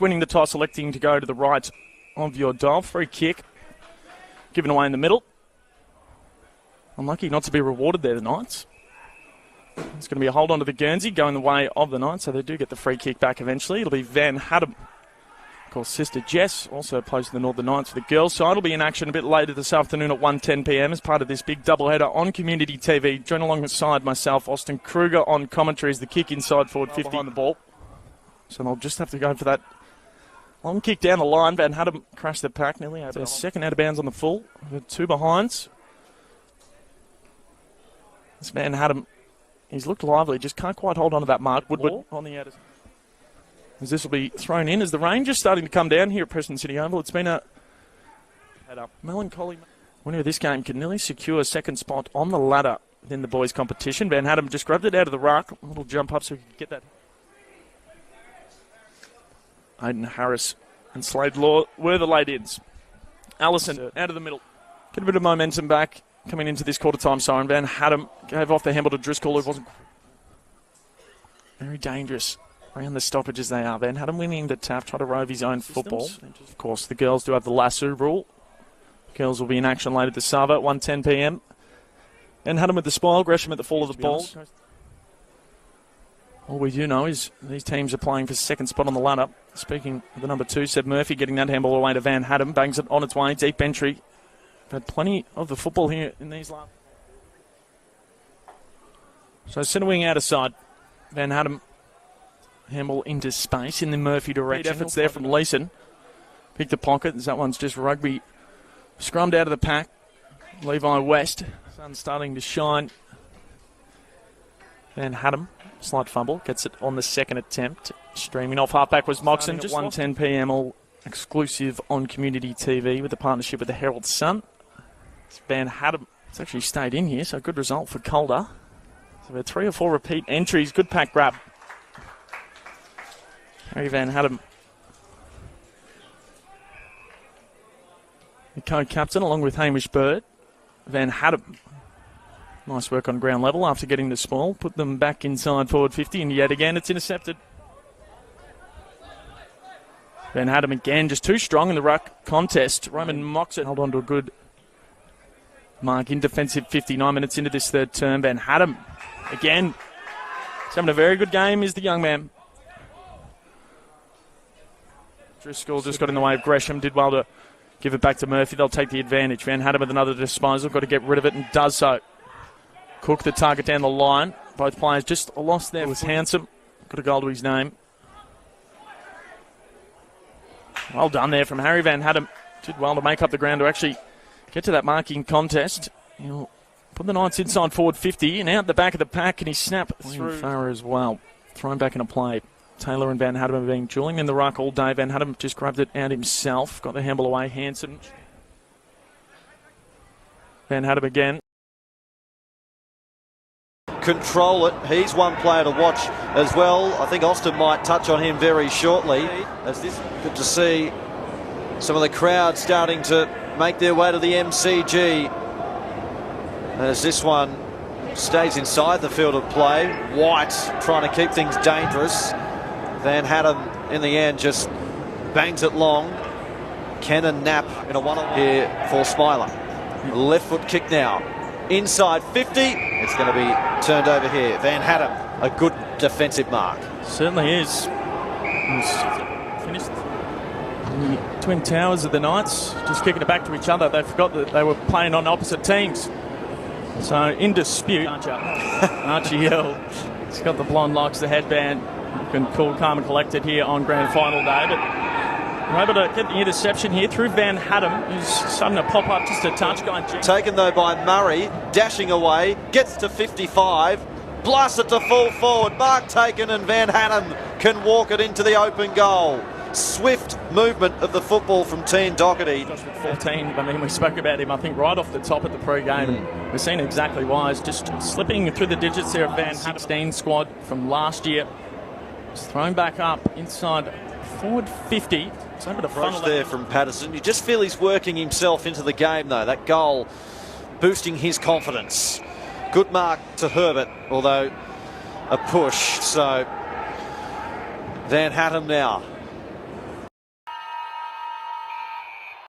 winning the toss, electing to go to the right of your dial. Free kick given away in the middle. Unlucky not to be rewarded there, the Knights. It's going to be a hold on to the Guernsey going the way of the Knights, so they do get the free kick back eventually. It'll be Van Hattum. Of course, sister Jess also plays for the Northern Knights for the girls' side. Will be in action a bit later this afternoon at 1:10 p.m. as part of this big doubleheader on Community TV. Join alongside myself, Austin Kruger, on commentary as the kick inside forward 50 behind the ball. So they'll just have to go for that long kick down the line. Van Hattum crashed the pack nearly over. Their second out of bounds on the full. With two behinds. This Van Hattum, he's looked lively, just can't quite hold on to that mark. Woodward on the outer. As this will be thrown in as the rain just starting to come down here at Preston City Oval. It's been a melancholy. Winner of this game can nearly secure a second spot on the ladder within the boys' competition. Van Hattum just grabbed it out of the ruck. A little jump up so he could get that. Aiden Harris and Slade Law were the late-ins. Allison out of the middle. Get a bit of momentum back coming into this quarter-time siren. Van Hattum gave off the handle to Driscoll, who wasn't very dangerous. Around the stoppages they are. Van Hattum winning the tap, try to rove his own football. Of course, the girls do have the lasso rule. Girls will be in action later this Sava at 1:10 p.m. Van Hattum with the spoil, Gresham at the fall of the ball. All we do know is these teams are playing for second spot on the ladder. Speaking of the number 2, Seb Murphy getting that handball away to Van Hattum. Bangs it on its way, deep entry. Had plenty of the football here in these last. So centre wing out of side. Van Hattum. Handball into space in the Murphy direction. Efforts there from Leeson. Pick the pocket. That one's just rugby. Scrummed out of the pack. Levi West. Sun's starting to shine. Van Hattum. Slight fumble. Gets it on the second attempt. Streaming off halfback was Moxon. Just 1:10 p.m. all exclusive on Community TV with the partnership with the Herald Sun. It's Van Hattum. It's actually stayed in here, so good result for Calder. So we had 3 or 4 repeat entries. Good pack grab. Harry Van Hattum, the co-captain, along with Hamish Bird. Van Hattum, nice work on ground level after getting the spoil. Put them back inside forward 50, and yet again it's intercepted. Van Hattum again, just too strong in the ruck contest. Roman Moxon held on to a good mark in defensive 59 minutes into this third term. Van Hattum, again, he's having a very good game, is the young man. Driscoll just got in the way of Gresham, did well to give it back to Murphy. They'll take the advantage. Van Hattum with another disposal, got to get rid of it and does so. Cook the target down the line. Both players just a loss there. It was Handsome. Got a goal to his name. Well done there from Harry Van Hattum. Did well to make up the ground to actually get to that marking contest. He'll put the Knights inside forward 50 and out the back of the pack, and he snap through Farah as well. Thrown back in a play. Taylor and Van Hattum have been dueling in the ruck all day. Van Hattum just grabbed it out himself. Got the handball away. Hanson. Van Hattum again. Control it. He's one player to watch as well. I think Austin might touch on him very shortly. As this, good to see some of the crowd starting to make their way to the MCG. As this one stays inside the field of play. White trying to keep things dangerous. Van Hattum in the end just bangs it long. Cannon Knapp in a one-on here for Smiler. Left foot kick now. Inside 50. It's going to be turned over here. Van Hattum, a good defensive mark. Certainly is. He's finished the Twin Towers of the Knights, just kicking it back to each other. They forgot that they were playing on opposite teams. So in dispute, Archie Hill. He's got the blonde locks, the headband. Looking cool, calm and collected here on grand final day. But we're able to get the interception here through Van Hattum, who's starting to pop up just a touch. Taken though by Murray, dashing away, gets to 55, blasts it to full forward. Mark taken and Van Hattum can walk it into the open goal. Swift movement of the football from Team Doherty. 14, I mean, we spoke about him, I think, right off the top at the pre-game. And we're seeing exactly why. It's just slipping through the digits there of Van Hattum. 16 squad from last year. Just thrown back up inside forward 50. It's over the front there from Patterson. You just feel he's working himself into the game, though. That goal boosting his confidence. Good mark to Herbert, although a push. So Van Hattum now